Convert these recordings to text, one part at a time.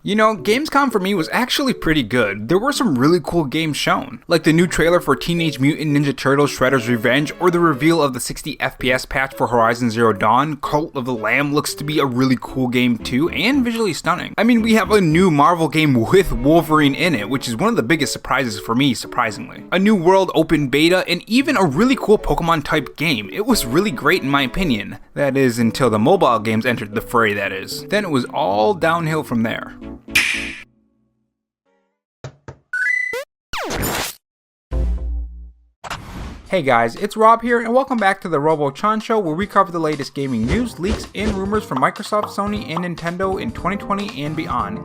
You know, Gamescom for me was actually pretty good. There were some really cool games shown, like the new trailer for Teenage Mutant Ninja Turtles Shredder's Revenge, or the reveal of the 60 FPS patch for Horizon Zero Dawn. Cult of the Lamb looks to be a really cool game too, and visually stunning. I mean, we have a new Marvel game with Wolverine in it, which is one of the biggest surprises for me, surprisingly. A new world open beta, and even a really cool Pokemon type game. It was really great in my opinion. That is, until the mobile games entered the fray, that is. Then it was all downhill from there. Hey guys, it's Rob here, and welcome back to the Robo-Chan Show, where we cover the latest gaming news, leaks, and rumors from Microsoft, Sony, and Nintendo in 2020 and beyond.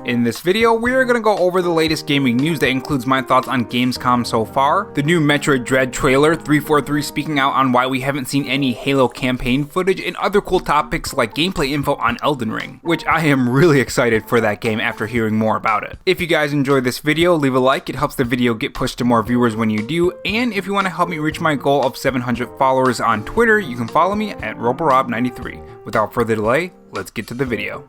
In this video, we are going to go over the latest gaming news that includes my thoughts on Gamescom so far, the new Metroid Dread trailer, 343 speaking out on why we haven't seen any Halo campaign footage, and other cool topics like gameplay info on Elden Ring, which I am really excited for that game after hearing more about it. If you guys enjoyed this video, leave a like, it helps the video get pushed to more viewers when you do, and if you want to help me reach my goal of 700 followers on Twitter, you can follow me at Roborob93. Without further delay, let's get to the video.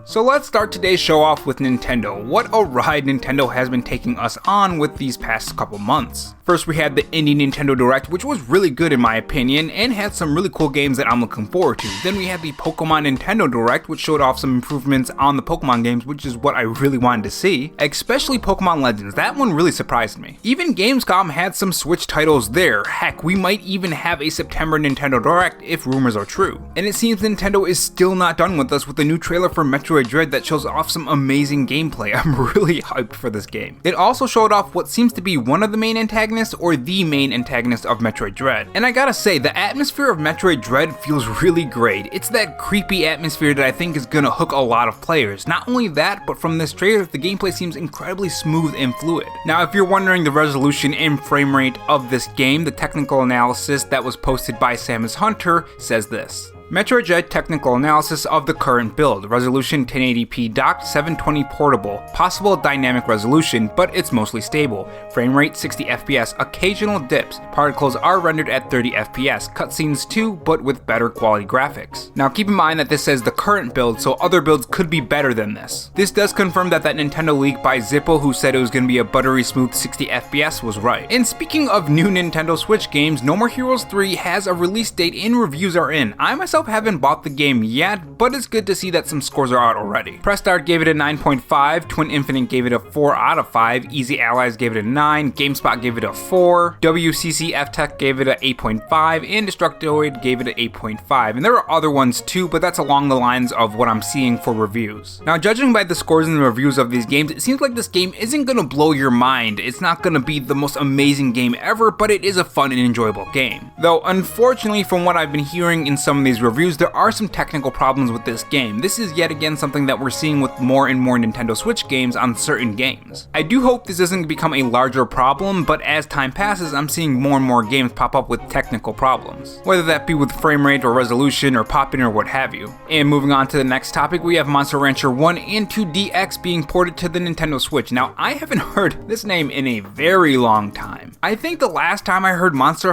So let's start today's show off with Nintendo. What a ride Nintendo has been taking us on with these past couple months. First we had the Indie Nintendo Direct, which was really good in my opinion, and had some really cool games that I'm looking forward to. Then we had the Pokemon Nintendo Direct, which showed off some improvements on the Pokemon games, which is what I really wanted to see, especially Pokemon Legends. That one really surprised me. Even Gamescom had some Switch titles there. Heck, we might even have a September Nintendo Direct if rumors are true. And it seems Nintendo is still not done with us with the new trailer for Metroid Dread that shows off some amazing gameplay. I'm really hyped for this game. It also showed off what seems to be one of the main antagonists or the main antagonist of Metroid Dread. And I gotta say, the atmosphere of Metroid Dread feels really great. It's that creepy atmosphere that I think is gonna hook a lot of players. Not only that, but from this trailer, the gameplay seems incredibly smooth and fluid. Now, if you're wondering the resolution and frame rate of this game, the technical analysis that was posted by Samus Hunter says this. Metroid Dread technical analysis of the current build. Resolution 1080p docked, 720 portable. Possible dynamic resolution, but it's mostly stable. Frame rate 60 FPS, occasional dips. Particles are rendered at 30 FPS. Cutscenes too, but with better quality graphics. Now keep in mind that this says the current build, so other builds could be better than this. This does confirm that Nintendo leak by Zippo, who said it was going to be a buttery smooth 60 FPS, was right. And speaking of new Nintendo Switch games, No More Heroes 3 has a release date and reviews are in. I myself haven't bought the game yet, but it's good to see that some scores are out already. Press Start gave it a 9.5, Twin Infinite gave it a 4 out of 5, Easy Allies gave it a 9, GameSpot gave it a 4, WCC F-Tech gave it a 8.5, and Destructoid gave it an 8.5, and there are other ones too, but that's along the lines of what I'm seeing for reviews. Now, judging by the scores and the reviews of these games, it seems like this game isn't gonna blow your mind. It's not gonna be the most amazing game ever, but it is a fun and enjoyable game. Though, unfortunately, from what I've been hearing in some of these reviews, there are some technical problems with this game. This is yet again something that we're seeing with more and more Nintendo Switch games on certain games. I do hope this doesn't become a larger problem, but as time passes, I'm seeing more and more games pop up with technical problems, whether that be with frame rate or resolution or pop-in or what have you. And moving on to the next topic, we have Monster Rancher 1 and 2 DX being ported to the Nintendo Switch. Now, I haven't heard this name in a very long time. I think the last time I heard Monster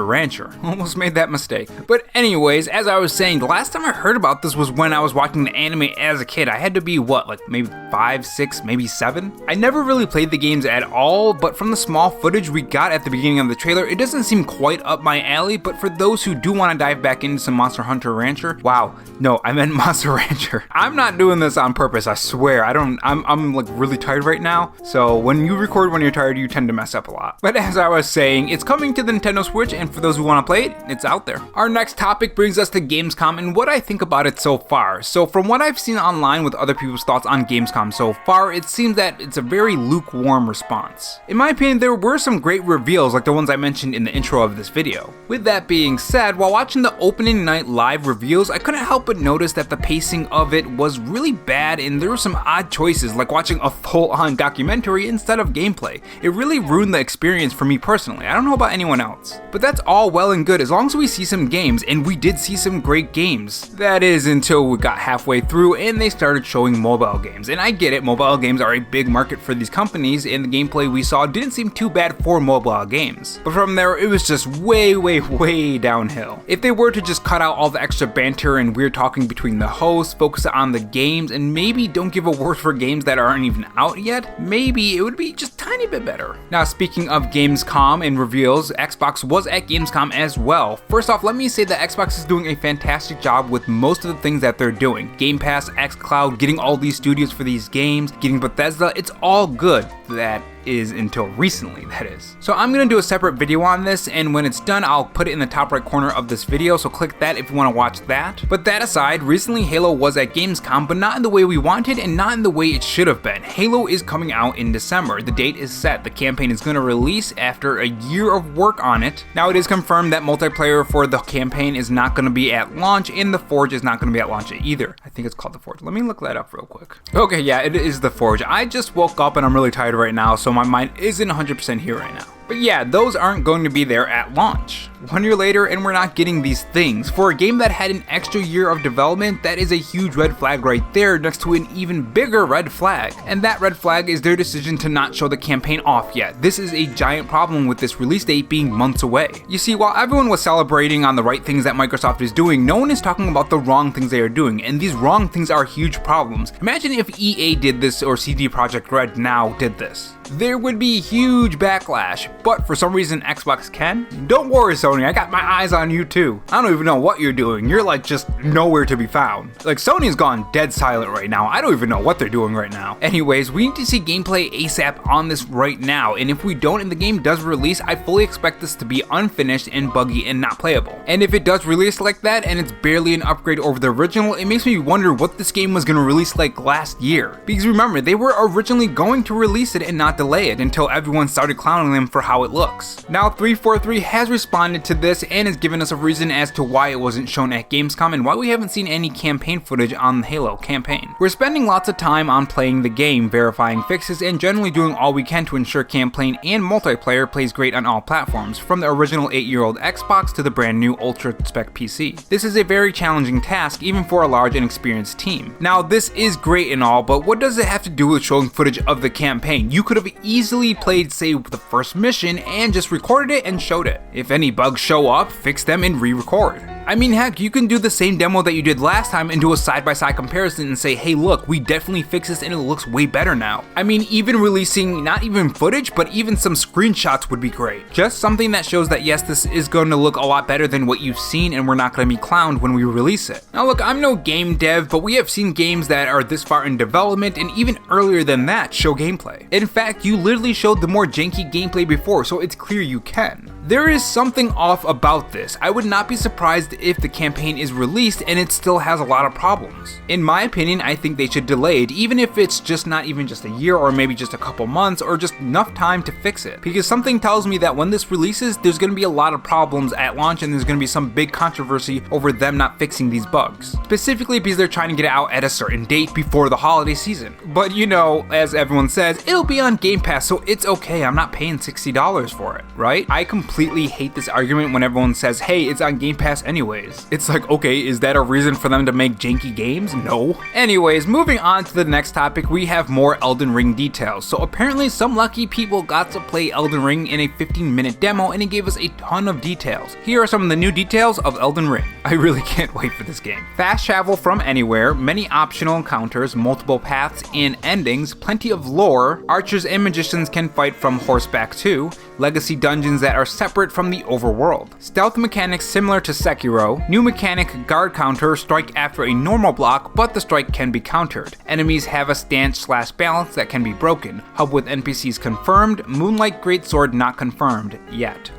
Rancher. Almost made that mistake. But anyways, as I was saying, the last time I heard about this was when I was watching the anime as a kid. I had to be, like maybe 5, 6, maybe 7? I never really played the games at all, but from the small footage we got at the beginning of the trailer, it doesn't seem quite up my alley, but for those who do want to dive back into some Monster Hunter Rancher, wow, no, I meant Monster Rancher. I'm not doing this on purpose, I swear. I'm like really tired right now, so when you record when you're tired, you tend to mess up a lot. But as I was saying, it's coming to the Nintendo Switch, and for those who want to play it, it's out there. Our next topic brings us to Gamescom and what I think about it so far. So from what I've seen online with other people's thoughts on Gamescom so far, it seems that it's a very lukewarm response. In my opinion, there were some great reveals like the ones I mentioned in the intro of this video. With that being said, while watching the opening night live reveals, I couldn't help but notice that the pacing of it was really bad and there were some odd choices like watching a full-on documentary instead of gameplay. It really ruined the experience for me personally. I don't know about anyone else. But that's all well and good as long as we see some gameplay games, and we did see some great games. That is until we got halfway through and they started showing mobile games. And I get it, mobile games are a big market for these companies, and the gameplay we saw didn't seem too bad for mobile games. But from there, it was just way downhill. If they were to just cut out all the extra banter and weird talking between the hosts, focus on the games, and maybe don't give awards for games that aren't even out yet, maybe it would be just a tiny bit better. Now, speaking of Gamescom and reveals, Xbox was at Gamescom as well. First off, let me say that Xbox is doing a fantastic job with most of the things that they're doing. Game Pass, xCloud, getting all these studios for these games, getting Bethesda, it's all good. That is until recently, that is. So I'm gonna do a separate video on this, and when it's done, I'll put it in the top right corner of this video, so click that if you wanna watch that. But that aside, recently Halo was at Gamescom, but not in the way we wanted and not in the way it should have been. Halo is coming out in December. The date is set. The campaign is gonna release after a year of work on it. Now it is confirmed that multiplayer for the campaign is not gonna be at launch, and the Forge is not gonna be at launch either. I think it's called the Forge. Let me look that up real quick. Okay, yeah, it is the Forge. I just woke up and I'm really tired right now, so my mind isn't 100% here right now. But yeah, those aren't going to be there at launch. 1 year later and we're not getting these things. For a game that had an extra year of development, that is a huge red flag right there next to an even bigger red flag. And that red flag is their decision to not show the campaign off yet. This is a giant problem with this release date being months away. You see, while everyone was celebrating on the right things that Microsoft is doing, no one is talking about the wrong things they are doing, and these wrong things are huge problems. Imagine if EA did this or CD Projekt Red now did this. There would be huge backlash, but for some reason Xbox can? Don't worry Sony, I got my eyes on you too. I don't even know what you're doing, you're like just nowhere to be found. Like Sony's gone dead silent right now, I don't even know what they're doing right now. Anyways, we need to see gameplay ASAP on this right now, and if we don't and the game does release, I fully expect this to be unfinished and buggy and not playable. And if it does release like that and it's barely an upgrade over the original, it makes me wonder what this game was gonna release like last year. Because remember, they were originally going to release it and not delay it until everyone started clowning them for how it looks. Now 343 has responded to this and has given us a reason as to why it wasn't shown at Gamescom and why we haven't seen any campaign footage on the Halo campaign. We're spending lots of time on playing the game, verifying fixes, and generally doing all we can to ensure campaign and multiplayer plays great on all platforms, from the original 8-year-old Xbox to the brand new ultra spec PC. This is a very challenging task even for a large and experienced team. Now this is great and all, but what does it have to do with showing footage of the campaign? You could have easily played, say, the first mission and just recorded it and showed it. If any bugs show up, fix them and re-record. I mean, heck, you can do the same demo that you did last time and do a side-by-side comparison and say, hey look, we definitely fixed this and it looks way better now. I mean, even releasing not even footage, but even some screenshots would be great. Just something that shows that yes, this is going to look a lot better than what you've seen and we're not going to be clowned when we release it. Now look, I'm no game dev, but we have seen games that are this far in development and even earlier than that show gameplay. In fact, you literally showed the more janky gameplay before, so it's clear you can. There is something off about this. I would not be surprised if the campaign is released and it still has a lot of problems. In my opinion, I think they should delay it, even if it's just not even just a year or maybe just a couple months or just enough time to fix it. Because something tells me that when this releases, there's going to be a lot of problems at launch and there's going to be some big controversy over them not fixing these bugs. Specifically because they're trying to get it out at a certain date before the holiday season. But you know, as everyone says, it'll be on Game Pass, so it's okay, I'm not paying $60 for it, right? I completely hate this argument when everyone says, hey, it's on Game Pass anyways. It's like, okay, is that a reason for them to make janky games? No. Anyways, moving on to the next topic, we have more Elden Ring details. So apparently some lucky people got to play Elden Ring in a 15-minute demo and it gave us a ton of details. Here are some of the new details of Elden Ring. I really can't wait for this game. Fast travel from anywhere, many optional encounters, multiple paths and endings, plenty of lore, archers and magicians can fight from horseback too, legacy dungeons that are separate from the overworld, stealth mechanics similar to Sekiro, new mechanic guard counter, strike after a normal block but the strike can be countered, enemies have a stance/balance that can be broken, hub with NPCs confirmed, moonlight greatsword not confirmed yet, ?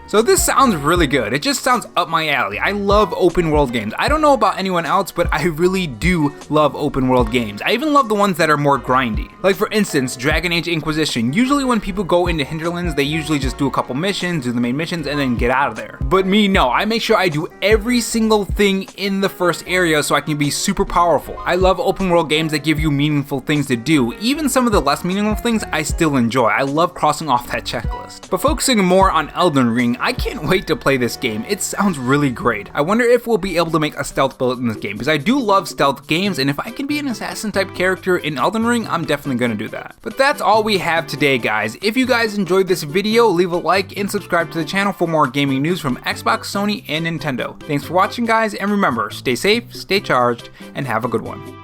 So this sounds really good, it just sounds up my alley. I love open world games. I don't know about anyone else, but I really do love open world games. I even love the ones that are more grindy. Like for instance, Dragon Age Inquisition. Usually when people go into Hinterlands, they usually usually just do a couple missions, do the main missions, and then get out of there. But me, no, I make sure I do every single thing in the first area so I can be super powerful. I love open world games that give you meaningful things to do. Even some of the less meaningful things I still enjoy. I love crossing off that checklist. But focusing more on Elden Ring, I can't wait to play this game. It sounds really great. I wonder if we'll be able to make a stealth build in this game, because I do love stealth games, and if I can be an assassin type character in Elden Ring, I'm definitely gonna do that. But that's all we have today, guys. If you guys enjoyed this video, leave a like and subscribe to the channel for more gaming news from Xbox, Sony, and Nintendo. Thanks for watching, guys, and remember, stay safe, stay charged, and have a good one.